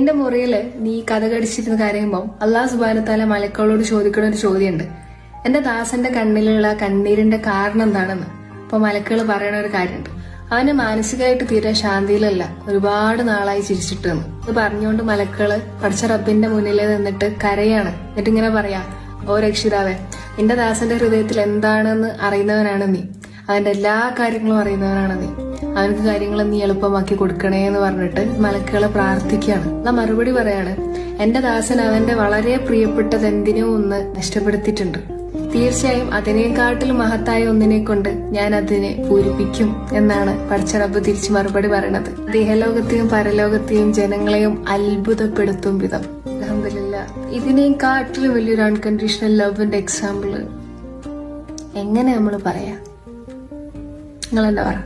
എന്റെ മുറിയില് നീ കഥ കടിച്ചിരുന്ന് കരയുമ്പോൾ അള്ളാഹു സുബ്ഹാനഹു വതആല മലക്കുകളോട് ചോദിക്കുന്ന ഒരു ചോദ്യമുണ്ട്. എന്റെ ദാസന്റെ കണ്ണിലുള്ള കണ്ണീരിന്റെ കാരണം എന്താണെന്ന്. അപ്പൊ മലക്കുകൾ പറയണ ഒരു കാര്യമുണ്ട്, അവന് മാനസികമായിട്ട് തീരെ ശാന്തിയിലല്ല, ഒരുപാട് നാളായി ചിരിച്ചിട്ട് എന്ന്. ഇത് പറഞ്ഞുകൊണ്ട് മലക്കുകള് പഠിച്ച റബ്ബിന്റെ മുന്നിൽ നിന്നിട്ട് കരയാണ്. എന്നിട്ട് ഇങ്ങനെ പറയാ, ഓ രക്ഷിതാവേ, നിന്റെ ദാസന്റെ ഹൃദയത്തിൽ എന്താണെന്ന് അറിയുന്നവനാണ് നീ, അവന്റെ എല്ലാ കാര്യങ്ങളും അറിയുന്നവനാണ് നീ, അവനക്ക് കാര്യങ്ങൾ നീ എളുപ്പമാക്കി കൊടുക്കണേ എന്ന് പറഞ്ഞിട്ട് മലക്കുകളെ പ്രാർത്ഥിക്കുകയാണ്. ആ മറുപടി പറയാണ്, എന്റെ ദാസൻ അവന്റെ വളരെ പ്രിയപ്പെട്ടത് എന്തിനോ ഒന്ന് നഷ്ടപ്പെടുത്തിയിട്ടുണ്ട്. തീർച്ചയായും അതിനേക്കാട്ടിലും മഹത്തായ ഒന്നിനെ കൊണ്ട് ഞാൻ അതിനെ പൂരിപ്പിക്കും എന്നാണ് പഠിച്ച റബ്ബ് തിരിച്ചു മറുപടി പറയണത്. ദേഹലോകത്തെയും പരലോകത്തെയും ജനങ്ങളെയും അത്ഭുതപ്പെടുത്തും വിധം. അൽഹംദുലില്ലാ, ഇതിനേക്കാട്ടിലും വലിയൊരു അൺകണ്ടീഷണൽ ലവിന്റെ എക്സാമ്പിള് എങ്ങനെ നമ്മൾ പറയാ? നിങ്ങൾ എന്താ പറ?